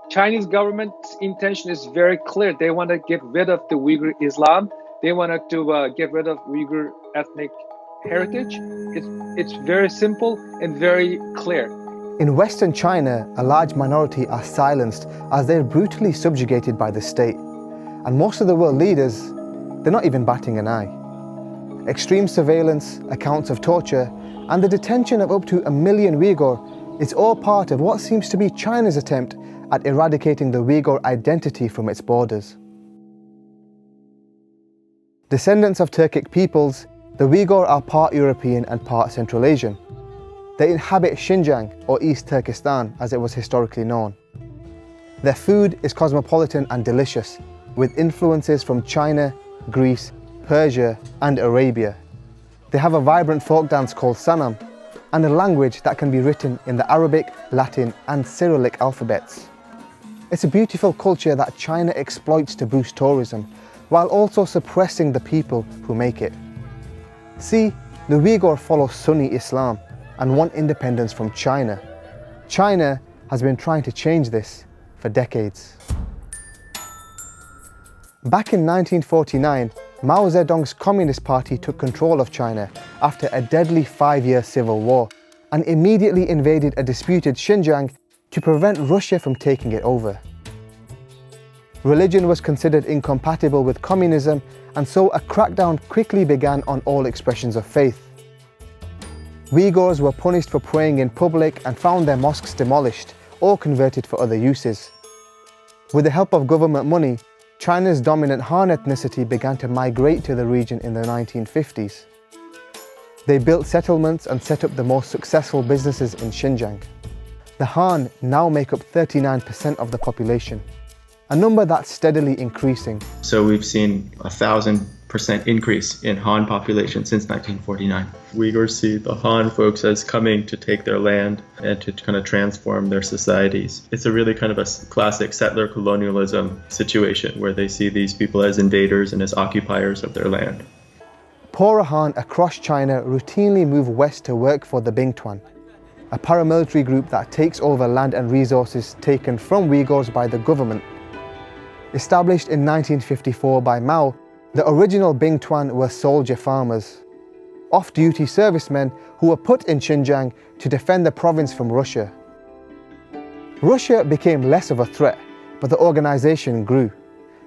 Chinese government's intention is very clear. They want to get rid of the Uyghur Islam. They wanted to get rid of Uyghur ethnic heritage. It's very simple and very clear. In Western China, a large minority are silenced as they're brutally subjugated by the state. And most of the world leaders, they're not even batting an eye. Extreme surveillance, accounts of torture, and the detention of up to 1 million Uighur is all part of what seems to be China's attempt at eradicating the Uighur identity from its borders. Descendants of Turkic peoples, the Uighur are part European and part Central Asian. They inhabit Xinjiang, or East Turkestan as it was historically known. Their food is cosmopolitan and delicious, with influences from China, Greece, Persia and Arabia. They have a vibrant folk dance called Sanam, and a language that can be written in the Arabic, Latin and Cyrillic alphabets. It's a beautiful culture that China exploits to boost tourism, while also suppressing the people who make it. See, the Uighur follow Sunni Islam and want independence from China. China has been trying to change this for decades. Back in 1949, Mao Zedong's Communist Party took control of China after a deadly 5-year civil war and immediately invaded a disputed Xinjiang to prevent Russia from taking it over. Religion was considered incompatible with communism, and so a crackdown quickly began on all expressions of faith. Uyghurs were punished for praying in public and found their mosques demolished or converted for other uses. With the help of government money, China's dominant Han ethnicity began to migrate to the region in the 1950s. They built settlements and set up the most successful businesses in Xinjiang. The Han now make up 39% of the population, a number that's steadily increasing. So we've seen 1,000% increase in Han population since 1949. Uyghurs see the Han folks as coming to take their land and to kind of transform their societies. It's a really kind of a classic settler colonialism situation where they see these people as invaders and as occupiers of their land. Poorer Han across China routinely move west to work for the Bingtuan, a paramilitary group that takes over land and resources taken from Uyghurs by the government. Established in 1954 by Mao, the original Bingtuan were soldier farmers, off-duty servicemen who were put in Xinjiang to defend the province from Russia. Russia became less of a threat, but the organization grew.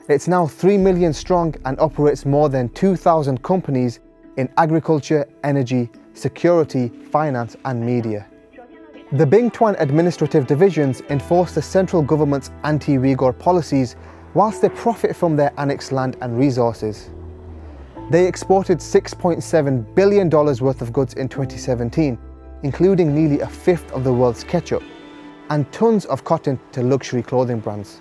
It's now 3 million strong and operates more than 2,000 companies in agriculture, energy, security, finance and media. The Bingtuan administrative divisions enforce the central government's anti-Uyghur policies whilst they profit from their annexed land and resources. They exported $6.7 billion worth of goods in 2017, including nearly a fifth of the world's ketchup, and tons of cotton to luxury clothing brands.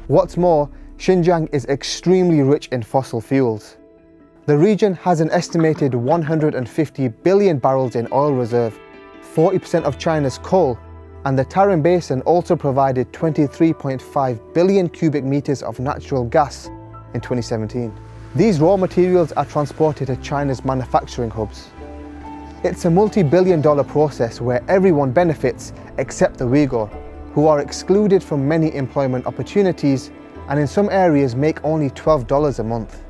What's more, Xinjiang is extremely rich in fossil fuels. The region has an estimated 150 billion barrels in oil reserve, 40% of China's coal, and the Tarim Basin also provided 23.5 billion cubic meters of natural gas in 2017. These raw materials are transported to China's manufacturing hubs. It's a multi-billion-dollar process where everyone benefits except the Uyghur, who are excluded from many employment opportunities and in some areas make only $12 a month.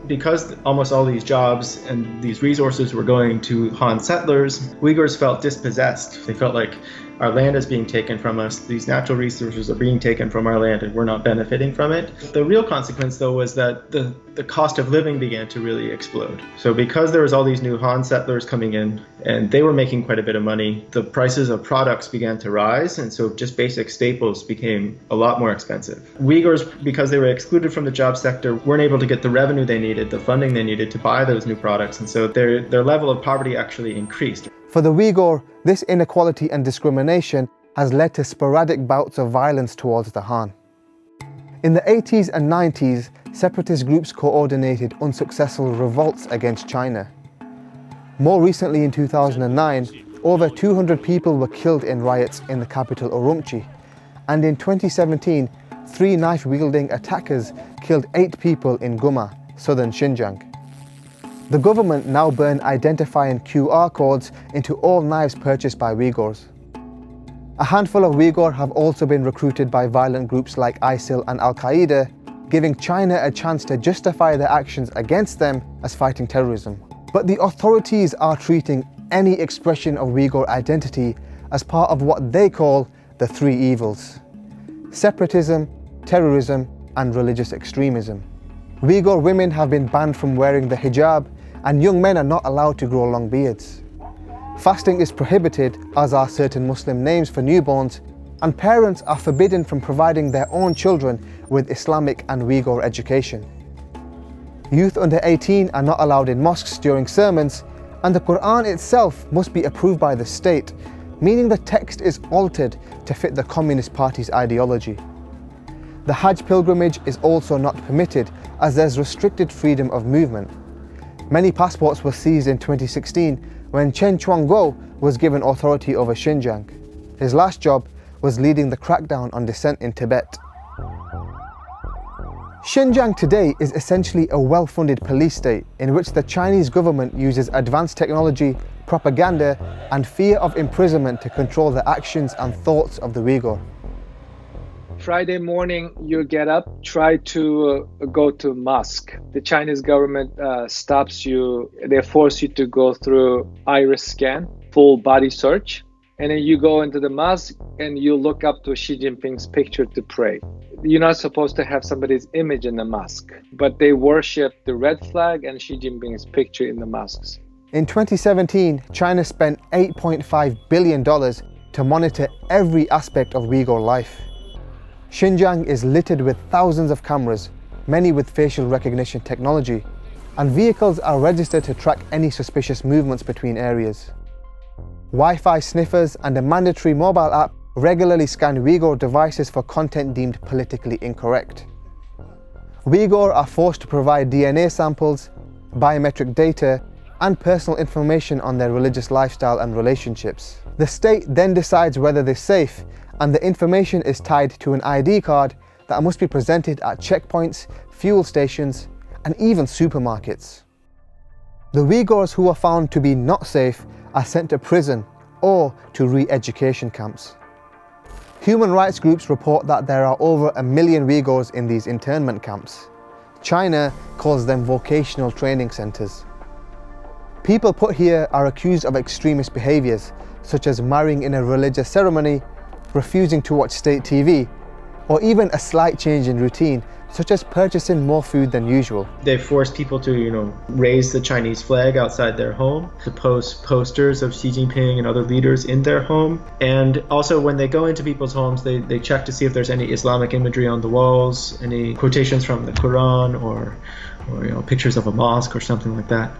Because almost all these jobs and these resources were going to Han settlers, Uyghurs felt dispossessed. They felt like our land is being taken from us, these natural resources are being taken from our land and we're not benefiting from it. The real consequence though was that the cost of living began to really explode. So because there was all these new Han settlers coming in and they were making quite a bit of money, the prices of products began to rise, and so just basic staples became a lot more expensive. Uyghurs, because they were excluded from the job sector, weren't able to get the revenue they needed, the funding they needed to buy those new products, and so their level of poverty actually increased. For the Uighur, this inequality and discrimination has led to sporadic bouts of violence towards the Han. In the 80s and 90s, separatist groups coordinated unsuccessful revolts against China. More recently in 2009, over 200 people were killed in riots in the capital Urumqi, and in 2017, 3 knife-wielding attackers killed 8 people in Guma, southern Xinjiang. The government now burn identifying QR codes into all knives purchased by Uyghurs. A handful of Uyghur have also been recruited by violent groups like ISIL and Al-Qaeda, giving China a chance to justify their actions against them as fighting terrorism. But the authorities are treating any expression of Uyghur identity as part of what they call the three evils: separatism, terrorism, and religious extremism. Uyghur women have been banned from wearing the hijab, and young men are not allowed to grow long beards. Fasting is prohibited, as are certain Muslim names for newborns, and parents are forbidden from providing their own children with Islamic and Uyghur education. Youth under 18 are not allowed in mosques during sermons, and the Quran itself must be approved by the state, meaning the text is altered to fit the Communist Party's ideology. The Hajj pilgrimage is also not permitted, as there's restricted freedom of movement. Many passports were seized in 2016 when Chen Quanguo was given authority over Xinjiang. His last job was leading the crackdown on dissent in Tibet. Xinjiang today is essentially a well-funded police state in which the Chinese government uses advanced technology, propaganda, and fear of imprisonment to control the actions and thoughts of the Uyghur. Friday morning, you get up, try to go to mosque. The Chinese government stops you. They force you to go through iris scan, full body search. And then you go into the mosque and you look up to Xi Jinping's picture to pray. You're not supposed to have somebody's image in the mosque, but they worship the red flag and Xi Jinping's picture in the mosques. In 2017, China spent $8.5 billion to monitor every aspect of Uyghur life. Xinjiang is littered with thousands of cameras, many with facial recognition technology, and vehicles are registered to track any suspicious movements between areas. Wi-Fi sniffers and a mandatory mobile app regularly scan Uyghur devices for content deemed politically incorrect. Uyghur are forced to provide DNA samples, biometric data, and personal information on their religious lifestyle and relationships. The state then decides whether they're safe, and the information is tied to an ID card that must be presented at checkpoints, fuel stations, and even supermarkets. The Uyghurs who are found to be not safe are sent to prison or to re-education camps. Human rights groups report that there are over 1 million Uyghurs in these internment camps. China calls them vocational training centers. People put here are accused of extremist behaviors, such as marrying in a religious ceremony, refusing to watch state TV, or even a slight change in routine, such as purchasing more food than usual. They force people to, raise the Chinese flag outside their home, to post posters of Xi Jinping and other leaders in their home. And also when they go into people's homes, they check to see if there's any Islamic imagery on the walls, any quotations from the Quran, or pictures of a mosque or something like that,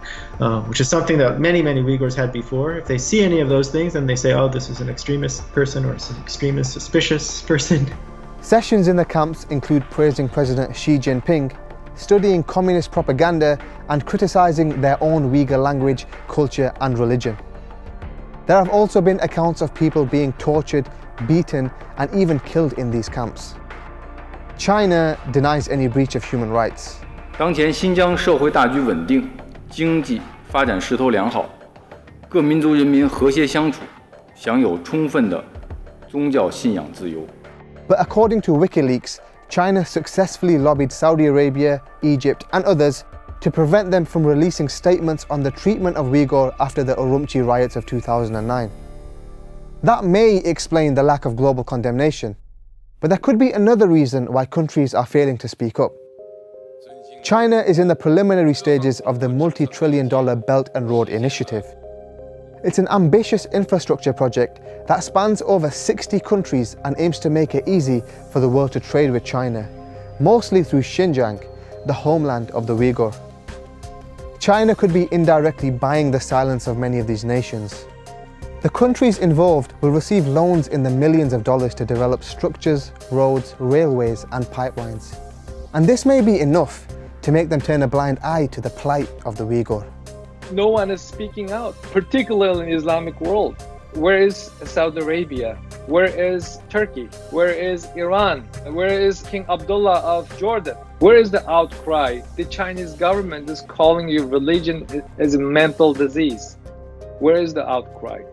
which is something that many Uyghurs had before. If they see any of those things, then they say, oh, this is an extremist person or an extremist suspicious person. Sessions in the camps include praising President Xi Jinping, studying communist propaganda, and criticizing their own Uyghur language, culture, and religion. There have also been accounts of people being tortured, beaten, and even killed in these camps. China denies any breach of human rights. 当前新疆社会大局稳定，经济发展势头良好，各民族人民和谐相处，享有充分的宗教信仰自由。 But according to WikiLeaks, China successfully lobbied Saudi Arabia, Egypt, and others to prevent them from releasing statements on the treatment of Uyghur after the Urumqi riots of 2009. That may explain the lack of global condemnation, but there could be another reason why countries are failing to speak up. China is in the preliminary stages of the multi-trillion-dollar Belt and Road Initiative. It's an ambitious infrastructure project that spans over 60 countries and aims to make it easy for the world to trade with China, mostly through Xinjiang, the homeland of the Uighur. China could be indirectly buying the silence of many of these nations. The countries involved will receive loans in the millions of dollars to develop structures, roads, railways, and pipelines. And this may be enough to make them turn a blind eye to the plight of the Uighur. No one is speaking out, particularly in the Islamic world. Where is Saudi Arabia? Where is Turkey? Where is Iran? Where is King Abdullah of Jordan? Where is the outcry? The Chinese government is calling your religion as a mental disease. Where is the outcry?